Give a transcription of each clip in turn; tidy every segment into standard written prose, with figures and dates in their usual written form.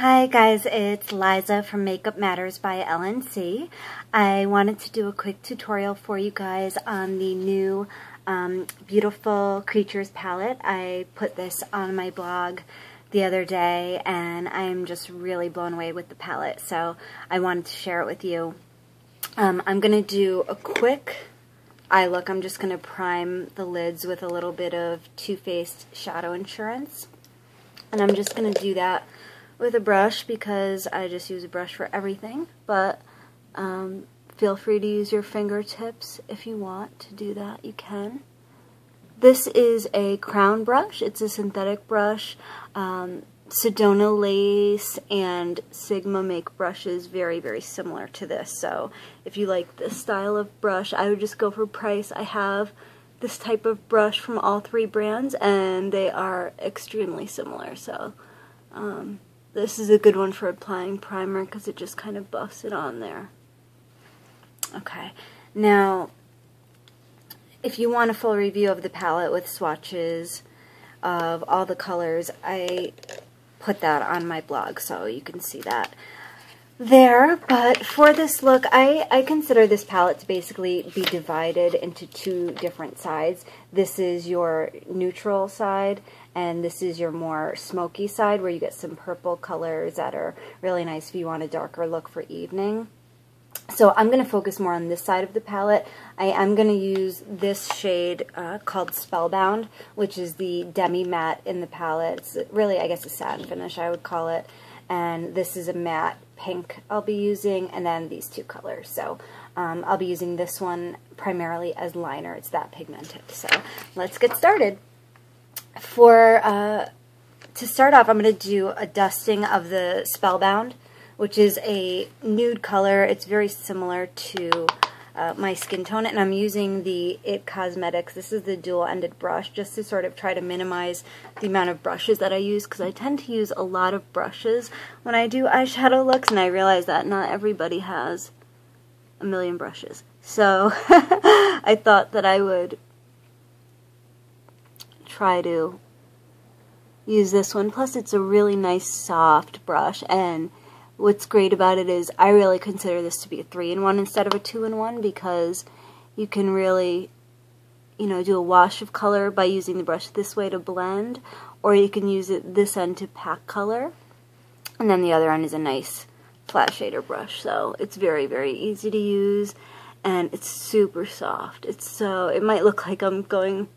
Hi guys, it's Liza from Makeup Matters by LNC. I wanted to do a quick tutorial for you guys on the new Beautiful Creatures palette. I put this on my blog the other day and I'm just really blown away with the palette, so I wanted to share it with you. I'm going to do a quick eye look. I'm just going to prime the lids with a little bit of Too Faced Shadow Insurance, and I'm just going to do that with a brush because I just use a brush for everything, but feel free to use your fingertips if you want to do that. You can. This is a crown brush. It's a synthetic brush. Sedona Lace and Sigma make brushes very, very similar to this, so if you like this style of brush, I would just go for price. I have this type of brush from all three brands and they are extremely similar, so this is a good one for applying primer because it just kind of buffs it on there. Okay, now if you want a full review of the palette with swatches of all the colors, I put that on my blog, so you can see that there. But for this look, I consider this palette to basically be divided into two different sides. This is your neutral side, and this is your more smoky side where you get some purple colors that are really nice if you want a darker look for evening. So I'm going to focus more on this side of the palette. I am going to use this shade called Spellbound, which is the demi-matte in the palette. It's really, I guess, a satin finish, I would call it. And this is a matte pink I'll be using, and then these two colors. So I'll be using this one primarily as liner. It's that pigmented. So let's get started. To start off, I'm going to do a dusting of the Spellbound, which is a nude color. It's very similar to my skin tone, and I'm using the It Cosmetics. This is the dual-ended brush, just to sort of try to minimize the amount of brushes that I use, because I tend to use a lot of brushes when I do eyeshadow looks, and I realize that not everybody has a million brushes. So I thought that I would try to use this one. Plus, it's a really nice soft brush, and what's great about it is I really consider this to be a 3-in-1 instead of a 2-in-1, because you can really, do a wash of color by using the brush this way to blend, or you can use it this end to pack color, and then the other end is a nice flat shader brush. So it's very, very easy to use, and it's super soft. It might look like I'm going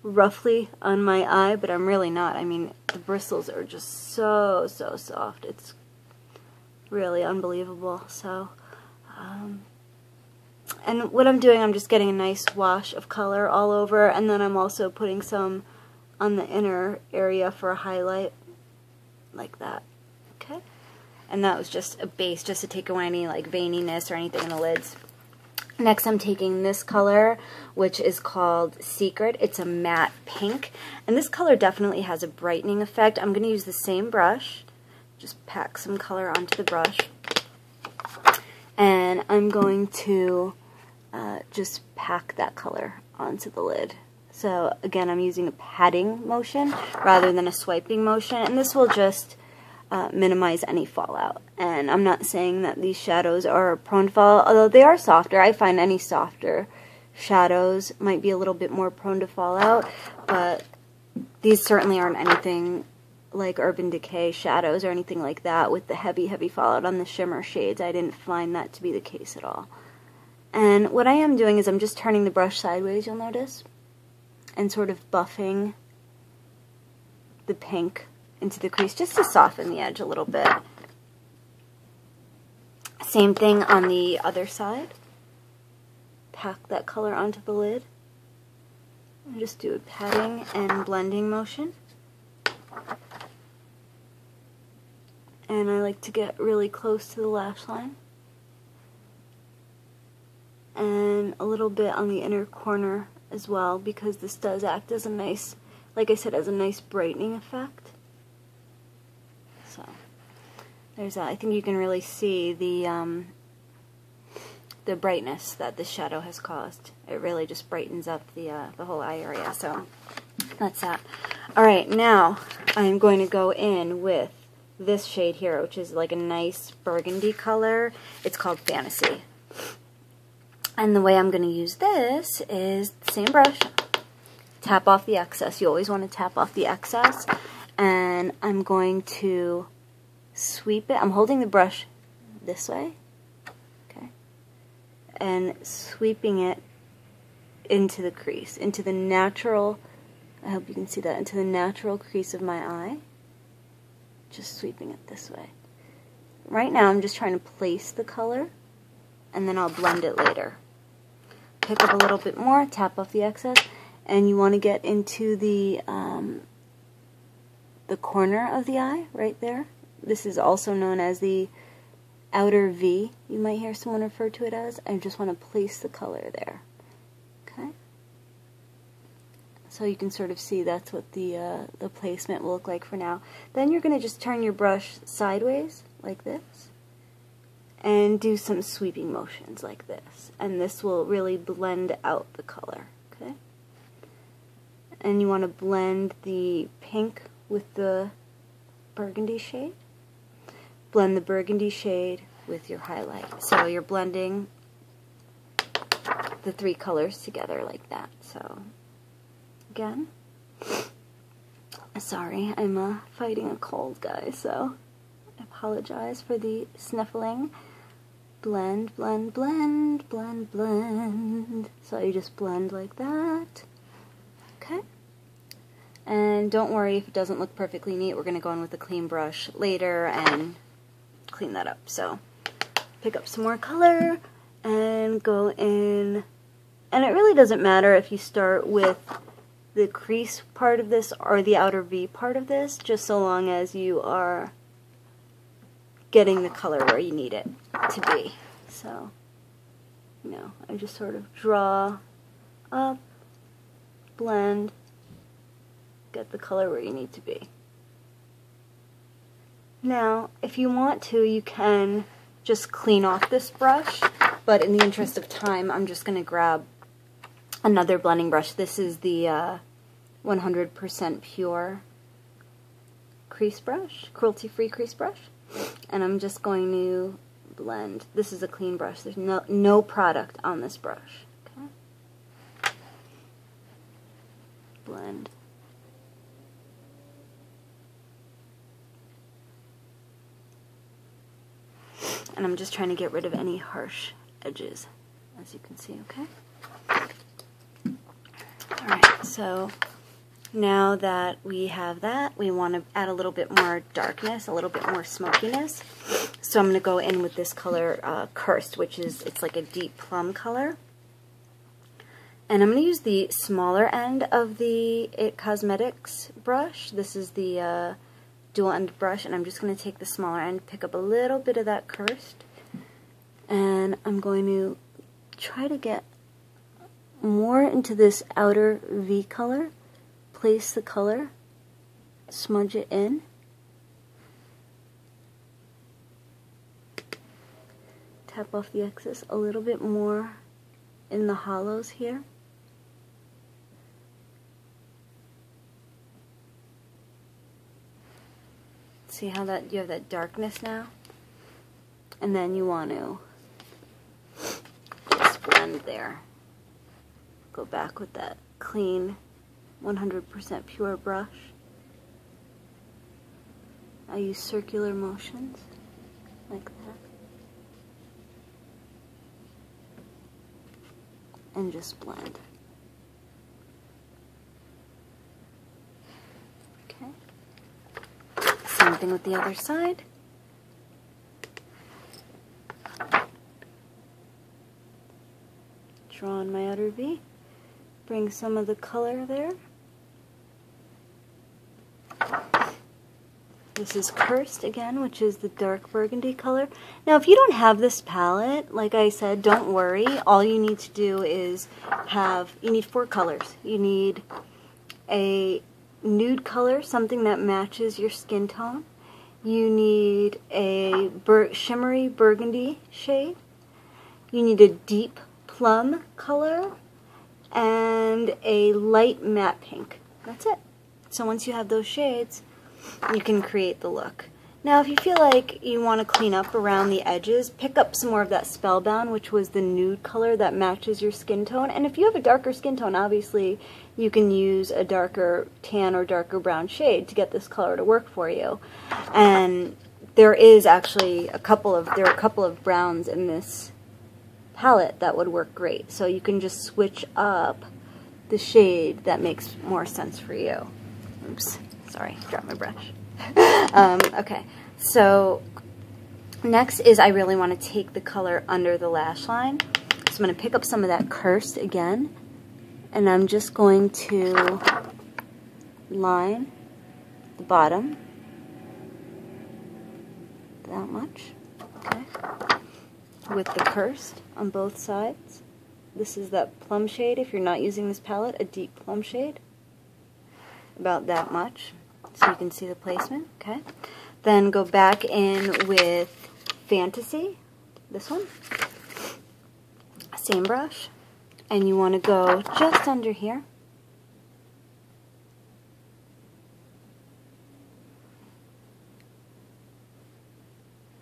roughly on my eye, but I'm really not. I mean, the bristles are just so soft. It's really unbelievable. So and what I'm doing, I'm just getting a nice wash of color all over, and then I'm also putting some on the inner area for a highlight, like that. Okay, and that was just a base, just to take away any like veininess or anything in the lids. Next, I'm taking this color, which is called Secret. It's a matte pink, and this color definitely has a brightening effect. I'm going to use the same brush, just pack some color onto the brush, and I'm going to just pack that color onto the lid. So again, I'm using a patting motion rather than a swiping motion, and this will just minimize any fallout. And I'm not saying that these shadows are prone to fallout, although they are softer. I find any softer shadows might be a little bit more prone to fallout, but these certainly aren't anything like Urban Decay shadows or anything like that with the heavy fallout on the shimmer shades. I didn't find that to be the case at all. And what I am doing is I'm just turning the brush sideways, you'll notice, and sort of buffing the pink into the crease just to soften the edge a little bit. Same thing on the other side. Pack that color onto the lid and just do a patting and blending motion. And I like to get really close to the lash line, and a little bit on the inner corner as well, because this does act as a nice, like I said, as a nice brightening effect. So there's that. I think you can really see the brightness that this shadow has caused. It really just brightens up the whole eye area. So that's that. Alright, now I'm going to go in with this shade here, which is like a nice burgundy color. It's called Fantasy. And the way I'm going to use this is the same brush. Tap off the excess. You always want to tap off the excess. And I'm going to sweep it. I'm holding the brush this way. Okay. And sweeping it into the crease, into the natural, I hope you can see that, into the natural crease of my eye. Just sweeping it this way. Right now I'm just trying to place the color, and then I'll blend it later. Pick up a little bit more, tap off the excess, and you want to get into the corner of the eye, right there. This is also known as the outer V, you might hear someone refer to it as. I just want to place the color there. Okay? So you can sort of see that's what the placement will look like for now. Then you're going to just turn your brush sideways, like this, and do some sweeping motions like this. And this will really blend out the color. Okay? And you want to blend the pink with the burgundy shade. Blend the burgundy shade with your highlight. So you're blending the three colors together like that. So again, sorry, I'm fighting a cold, guys, so I apologize for the sniffling. Blend, blend, blend, blend, blend. So you just blend like that. Okay? And don't worry if it doesn't look perfectly neat. We're going to go in with a clean brush later and clean that up. So pick up some more color and go in. And it really doesn't matter if you start with the crease part of this or the outer V part of this, just so long as you are getting the color where you need it to be. So, you know, I just sort of draw up, blend, get the color where you need to be. Now, if you want to, you can just clean off this brush, but in the interest of time, I'm just going to grab another blending brush. This is the 100% pure crease brush, cruelty-free crease brush, and I'm just going to blend. This is a clean brush. There's no product on this brush. Okay. Blend. And I'm just trying to get rid of any harsh edges, as you can see, okay? Alright, so now that we have that, we want to add a little bit more darkness, a little bit more smokiness. So I'm going to go in with this color, Cursed, which is, it's like a deep plum color. And I'm going to use the smaller end of the It Cosmetics brush. This is the dual end brush, and I'm just going to take the smaller end, pick up a little bit of that Cursed, and I'm going to try to get more into this outer V color, place the color, smudge it in, tap off the excess a little bit more in the hollows here. See how that you have that darkness now? And then you want to just blend there. Go back with that clean 100% pure brush. I use circular motions like that. And just blend. Okay. Same thing with the other side. Draw on my outer V. Bring some of the color there. This is Cursed again, which is the dark burgundy color. Now, if you don't have this palette, like I said, don't worry. All you need to do is you need 4 colors. You need a nude color, something that matches your skin tone. You need a shimmery burgundy shade. You need a deep plum color and a light matte pink. That's it. So once you have those shades, you can create the look. Now, if you feel like you want to clean up around the edges, pick up some more of that Spellbound, which was the nude color that matches your skin tone. And if you have a darker skin tone, obviously you can use a darker tan or darker brown shade to get this color to work for you. And there is actually a couple of browns in this palette that would work great. So you can just switch up the shade that makes more sense for you. Oops, sorry, dropped my brush. Okay, so next is I really want to take the color under the lash line. So I'm going to pick up some of that Cursed again, and I'm just going to line the bottom that much, okay, with the Cursed on both sides. This is that plum shade, if you're not using this palette, a deep plum shade, about that much. So you can see the placement, okay? Then go back in with Fantasy, this one, same brush, and you want to go just under here.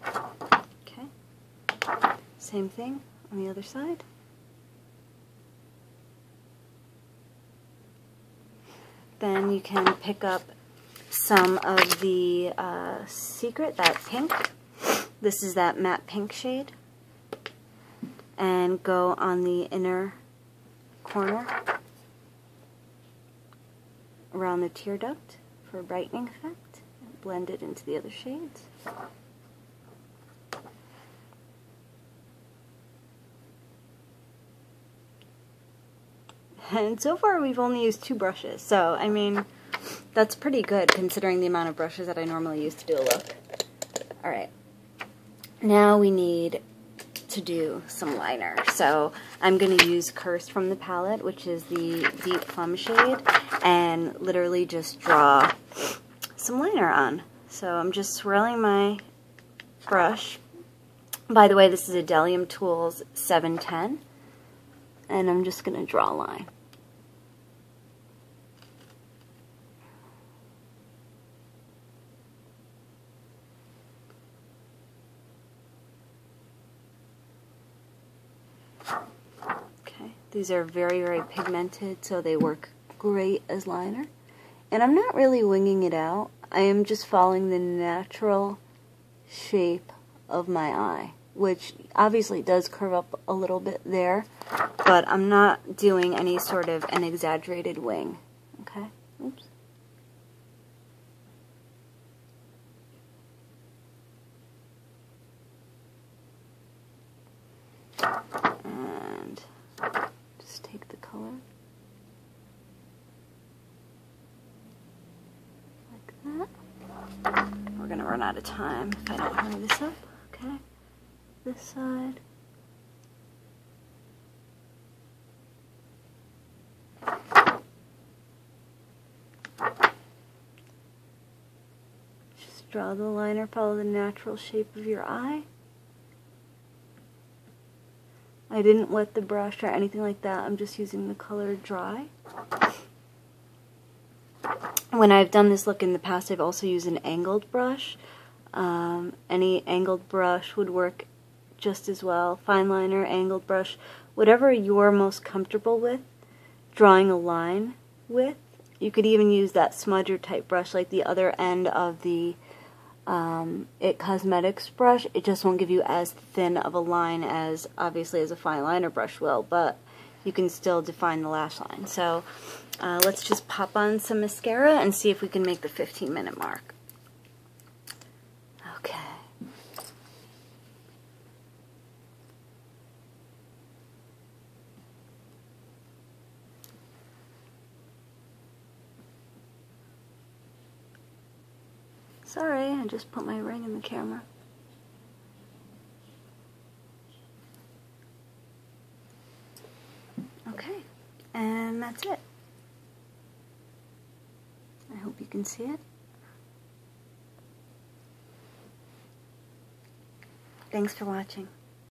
Okay, same thing on the other side. Then you can pick up some of the Secret, that pink. This is that matte pink shade. And go on the inner corner around the tear duct for a brightening effect. And blend it into the other shades. And so far we've only used 2 brushes, so I mean, that's pretty good considering the amount of brushes that I normally use to do a look. Alright, now we need to do some liner. So I'm going to use Cursed from the palette, which is the deep plum shade, and literally just draw some liner on. So I'm just swirling my brush. By the way, this is a Delium Tools 710, and I'm just going to draw a line. These are very, very pigmented, so they work great as liner. And I'm not really winging it out. I am just following the natural shape of my eye, which obviously does curve up a little bit there, but I'm not doing any sort of an exaggerated wing. Okay? Oops. And take the color like that. We're going to run out of time if I don't hurry this up. Okay, this side. Just draw the liner, follow the natural shape of your eye. I didn't wet the brush or anything like that. I'm just using the color dry. When I've done this look in the past, I've also used an angled brush. Any angled brush would work just as well. Fine liner, angled brush, whatever you're most comfortable with drawing a line with. You could even use that smudger type brush like the other end of the It Cosmetics brush. It just won't give you as thin of a line as obviously as a fine liner brush will, but you can still define the lash line. So let's just pop on some mascara and see if we can make the 15-minute mark. Okay. Sorry, I just put my ring in the camera. Okay, and that's it. I hope you can see it. Thanks for watching.